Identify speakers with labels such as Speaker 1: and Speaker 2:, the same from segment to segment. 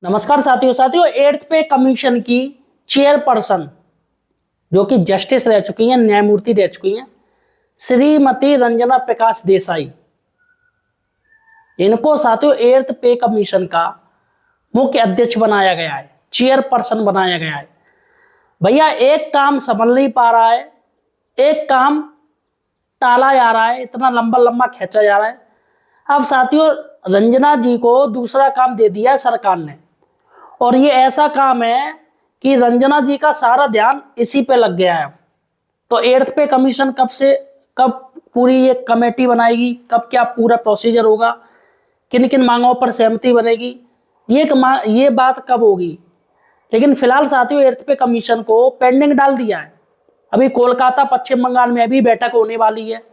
Speaker 1: नमस्कार साथियों eighth pay commission की चेयरपर्सन जो कि जस्टिस रह चुकी हैं, न्यायमूर्ति रह चुकी हैं, श्रीमती रंजना प्रकाश देसाई, इनको साथियों एट्थ पे कमीशन का मुख्य अध्यक्ष बनाया गया है, चेयरपर्सन बनाया गया है। भैया एक काम संभल नहीं पा रहा है, एक काम टाला जा रहा है, इतना लंबा लंबा खींचा जा रहा है। अब साथियों रंजना जी को दूसरा काम दे दिया है सरकार ने, और ये ऐसा काम है कि रंजना जी का सारा ध्यान इसी पे लग गया है। तो एट्थ पे कमीशन कब पूरी ये कमेटी बनाएगी, कब क्या पूरा प्रोसीजर होगा, किन किन मांगों पर सहमति बनेगी, ये बात कब होगी। लेकिन फिलहाल साथियों एट्थ पे कमीशन को पेंडिंग डाल दिया है। अभी कोलकाता पश्चिम बंगाल में अभी बैठक होने वाली है,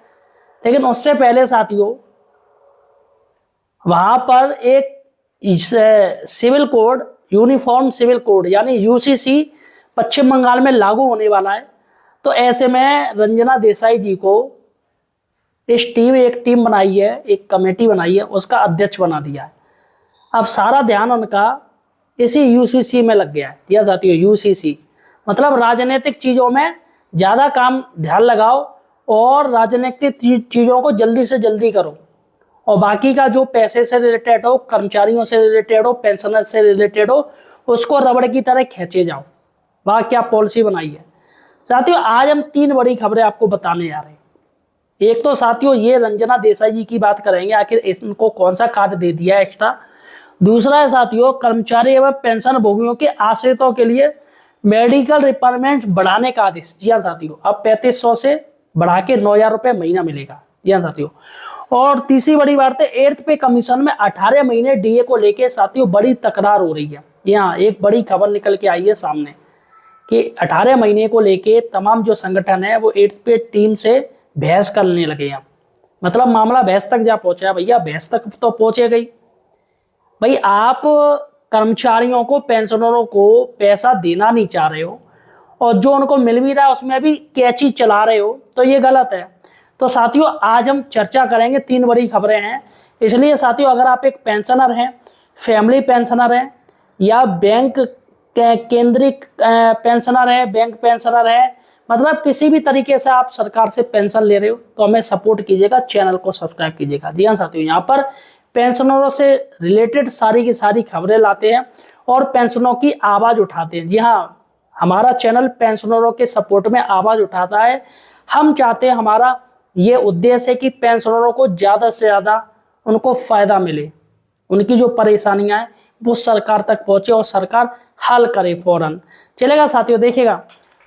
Speaker 1: लेकिन उससे पहले साथियों वहां पर एक civil code, uniform civil code यानी यूसीसी पश्चिम बंगाल में लागू होने वाला है। तो ऐसे में रंजना देसाई जी को एक टीम बनाई है, एक कमेटी बनाई है, उसका अध्यक्ष बना दिया है। अब सारा ध्यान उनका इसी यूसीसी में लग गया है। यह साथियों यूसीसी मतलब राजनीतिक चीजों में ज्यादा काम ध्यान लगाओ और राजनीतिक चीजों को जल्दी से जल्दी करो, और बाकी का जो पैसे से रिलेटेड हो, कर्मचारियों से रिलेटेड हो, पेंशनर से रिलेटेड हो, उसको रबड़ की तरह खींचे जाओ। वह क्या पॉलिसी बनाई है। साथियों आज हम 3 बड़ी खबरें आपको बताने जा रहे हैं। एक तो साथियों ये रंजना देसाई जी की बात करेंगे, आखिर इनको कौन सा कार्ड दे दिया है एक्स्ट्रा। दूसरा है साथियों कर्मचारी एवं पेंशन भोगियों के आश्रितों के लिए मेडिकल रिक्वायरमेंट बढ़ाने का आदेश। जी हाँ साथियों, अब 3500 से बढ़ा के 9000 रुपये महीना मिलेगा। जी हाँ साथियों, और तीसरी बड़ी बात है एट्थ पे कमीशन में 18 महीने डीए को लेके साथियों बड़ी तकरार हो रही है। यहाँ एक बड़ी खबर निकल के आई है सामने कि 18 महीने को लेके तमाम जो संगठन है वो एट्थ पे टीम से बहस करने लगे हैं। मतलब मामला बहस तक जा पहुंचा। भैया बहस तक तो पहुंचे गई। भाई आप कर्मचारियों को, पेंशनरों को पैसा देना नहीं चाह रहे हो, और जो उनको मिल भी रहा है उसमें भी कैची चला रहे हो, तो ये गलत है। तो साथियों आज हम चर्चा करेंगे, 3 बड़ी खबरें हैं। इसलिए साथियों अगर आप एक पेंशनर हैं, फैमिली पेंशनर हैं, या बैंक केंद्रीय पेंशनर है, बैंक पेंशनर है, मतलब किसी भी तरीके से आप सरकार से पेंशन ले रहे हो, तो हमें सपोर्ट कीजिएगा, चैनल को सब्सक्राइब कीजिएगा। जी हाँ साथियों, यहाँ पर पेंशनरों से रिलेटेड सारी की सारी खबरें लाते हैं और पेंशनों की आवाज उठाते हैं। जी हाँ, हमारा चैनल पेंशनरों के सपोर्ट में आवाज उठाता है। हम चाहते हैं, हमारा ये उद्देश्य है कि पेंशनरों को ज्यादा से ज्यादा उनको फायदा मिले, उनकी जो परेशानियां हैं वो सरकार तक पहुंचे और सरकार हल करे फौरन। चलेगा साथियों, देखिएगा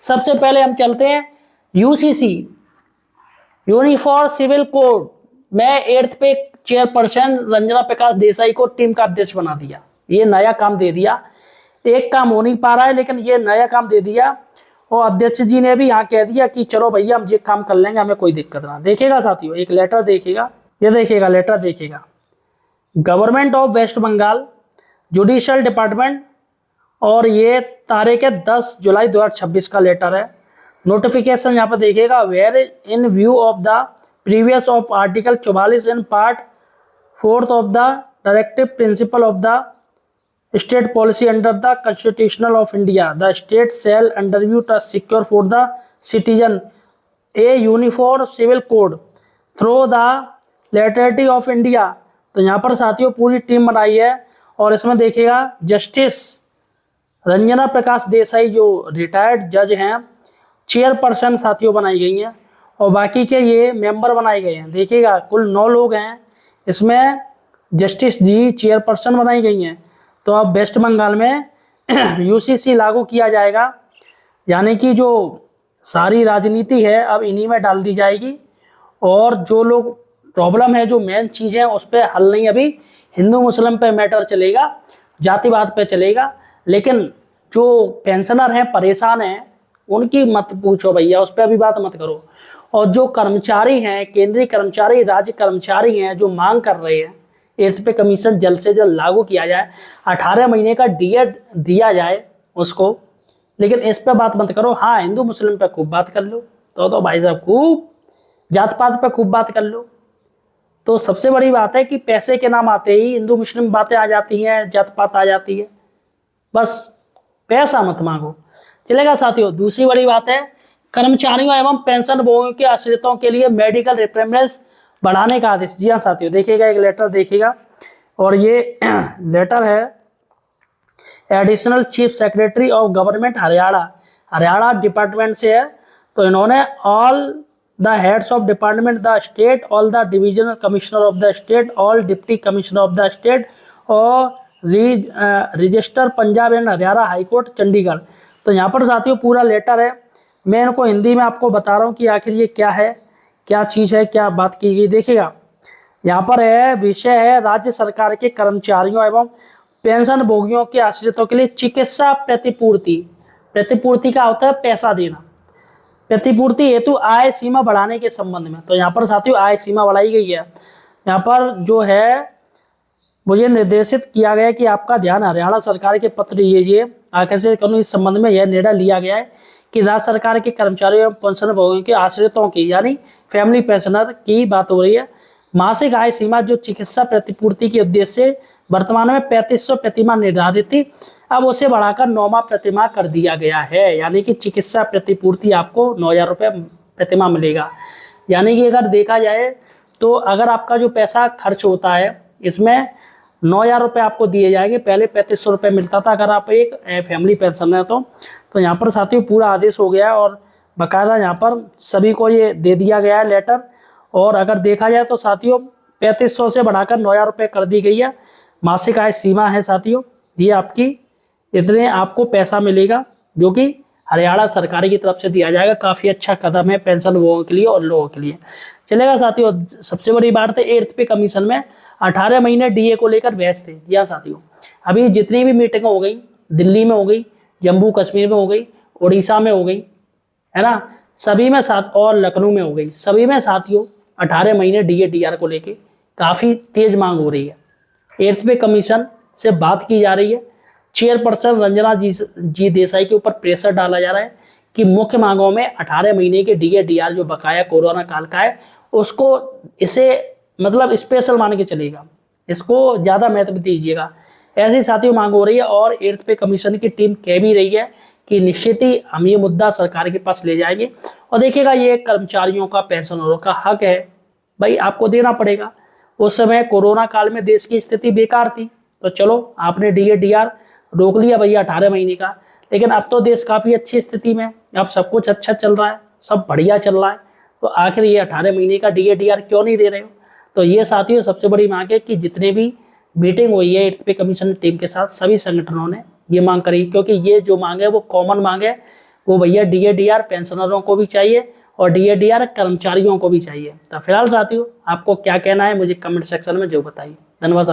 Speaker 1: सबसे पहले हम चलते हैं यूसीसी यूनिफॉर्म सिविल कोड में eighth pay chairperson Ranjana Prakash Desai को टीम का अध्यक्ष बना दिया। ये नया काम दे दिया। एक काम हो नहीं पा रहा है, लेकिन ये नया काम दे दिया, और अध्यक्ष जी ने भी यहाँ कह दिया कि चलो भैया हम ये काम कर लेंगे, हमें कोई दिक्कत ना। देखिएगा साथियों एक लेटर देखिएगा, ये देखिएगा लेटर देखिएगा, government of West Bengal judicial department, और ये तारीख है 10 जुलाई 2026 का लेटर है। नोटिफिकेशन यहाँ पर देखिएगा, where in view of the previous of article 44 in part 4 of the directive principle of the state policy under the constitution of India, the state shall undertake to secure for the citizen a uniform civil code through the legislature of India। तो यहाँ पर साथियों पूरी team बनाई है, और इसमें देखिएगा जस्टिस रंजना प्रकाश देसाई जो रिटायर्ड जज हैं, चेयरपर्सन साथियों बनाई गई हैं, और बाकी के ये मेंबर बनाए गए हैं। देखिएगा कुल 9 लोग हैं, इसमें जस्टिस जी चेयरपर्सन बनाई गई हैं। तो अब वेस्ट बंगाल में यूसीसी लागू किया जाएगा, यानी कि जो सारी राजनीति है अब इन्हीं में डाल दी जाएगी, और जो लोग प्रॉब्लम है, जो मेन चीज़ है, उस पर हल नहीं। अभी हिंदू मुस्लिम पे मैटर चलेगा, जातिवाद पे चलेगा, लेकिन जो पेंशनर हैं, परेशान हैं, उनकी मत पूछो भैया, उस पर अभी बात मत करो। और जो कर्मचारी हैं, केंद्रीय कर्मचारी, राज्य कर्मचारी हैं, जो मांग कर रहे हैं एट्थ पे कमीशन जल्द से जल्द लागू किया जाए, 18 महीने का डीए दिया जाए उसको, लेकिन इस पे बात मत करो। हाँ हिंदू मुस्लिम पे खूब बात कर लो, तो भाई साहब खूब जात पात पे खूब बात कर लो। तो सबसे बड़ी बात है कि पैसे के नाम आते ही हिंदू मुस्लिम बातें आ जाती हैं, जात पात आ जाती है। बस पैसा मत मांगो। चलेगा साथियों। दूसरी बड़ी बात है कर्मचारियों एवं पेंशन भोगियों के आश्रितों के लिए मेडिकल रिप्रेजेंटेशन बढ़ाने का आदेश। जी हाँ साथियों, देखिएगा एक लेटर देखिएगा, और ये लेटर है additional chief secretary of government Haryana department से है। तो इन्होंने all the heads of department the state, all the divisional commissioner of the state, all deputy commissioner of the state और register Punjab and Haryana high court Chandigarh. तो यहाँ पर साथियों पूरा लेटर है, मैं इनको हिंदी में आपको बता रहा हूँ कि आखिर ये क्या है, क्या चीज़ है, क्या बात की गई। देखिएगा यहाँ पर है, विषय है राज्य सरकार के कर्मचारियों एवं पेंशन भोगियों के आश्रितों के लिए चिकित्सा प्रतिपूर्ति। प्रतिपूर्ति का होता है पैसा देना, प्रतिपूर्ति हेतु आय सीमा बढ़ाने के संबंध में। तो यहाँ पर साथियों आय सीमा बढ़ाई गई है। यहाँ पर जो है मुझे निर्देशित किया गया कि आपका ध्यान हरियाणा सरकार के पत्र लीजिए आकर्षित करूँ। इस संबंध में यह निर्णय लिया गया है कि राज्य सरकार के कर्मचारियों एवं पेंशन भोगियों के आश्रितों की यानी फैमिली पेंशनर की बात हो रही है, मासिक आय सीमा जो चिकित्सा प्रतिपूर्ति के उद्देश्य से वर्तमान में 3500 प्रतिमाह निर्धारित थी, अब उसे बढ़ाकर 9 माह प्रतिमाह कर दिया गया है। यानी कि चिकित्सा प्रतिपूर्ति आपको 9000 रुपये प्रतिमाह मिलेगा। यानी कि अगर देखा जाए तो अगर आपका जो पैसा खर्च होता है इसमें 9000 रुपये आपको दिए जाएंगे। पहले 3500 रुपये मिलता था अगर आप एक फैमिली पेंशन है तो यहाँ पर साथियों पूरा आदेश हो गया है और बाकायदा यहाँ पर सभी को ये दे दिया गया है लेटर। और अगर देखा जाए तो साथियों 3500 से बढ़ाकर 9000 रुपये कर दी गई है। मासिक आय सीमा है साथियों, ये आपकी इतने आपको पैसा मिलेगा जो कि हरियाणा सरकार की तरफ से दिया जाएगा। काफ़ी अच्छा कदम है पेंशन भोगियों के लिए और लोगों के लिए। चलेगा साथियों। सबसे बड़ी बात है 8th पे कमीशन में 18 महीने डीए को लेकर बहस थे। जी हाँ साथियों, अभी जितनी भी मीटिंग हो गई, दिल्ली में हो गई, जम्मू कश्मीर में हो गई, उड़ीसा में हो गई, है ना, सभी में साथ, और लखनऊ में हो गई, सभी में साथियों 18 महीने डीए डीआर को लेके काफ़ी तेज मांग हो रही है। 8th पे कमीशन से बात की जा रही है। चेयरपर्सन रंजना जी देसाई के ऊपर प्रेशर डाला जा रहा है कि मुख्य मांगों में 18 महीने के डीए डीआर जो बकाया कोरोना काल का है उसको इसे मतलब स्पेशल मान के चलेगा, इसको ज़्यादा महत्व दीजिएगा। ऐसी साथियों मांग हो रही है और 8th पे कमीशन की टीम कह भी रही है कि निश्चित ही हम ये मुद्दा सरकार के पास ले जाएंगे। और देखिएगा ये कर्मचारियों का पेंशनरों का हक है भाई, आपको देना पड़ेगा। उस समय कोरोना काल में देश की स्थिति बेकार थी तो चलो आपने डीए डीआर रोक लिया भैया 18 महीने का, लेकिन अब तो देश काफ़ी अच्छी स्थिति में, अब सब कुछ अच्छा चल रहा है, सब बढ़िया चल रहा है, तो आखिर ये 18 महीने का डीए डीआर क्यों नहीं दे रहे हो। तो ये साथियों सबसे बड़ी मांग है कि जितने भी मीटिंग हुई है 8th पे कमीशन टीम के साथ सभी संगठनों ने ये मांग करी, क्योंकि ये जो मांग है वो कॉमन मांग है, वो भैया डीए डीआर पेंशनरों को भी चाहिए और डीए डीआर कर्मचारियों को भी चाहिए। तो फिलहाल साथियों आपको क्या कहना है मुझे कमेंट सेक्शन में जो बताइए। धन्यवाद साथियों।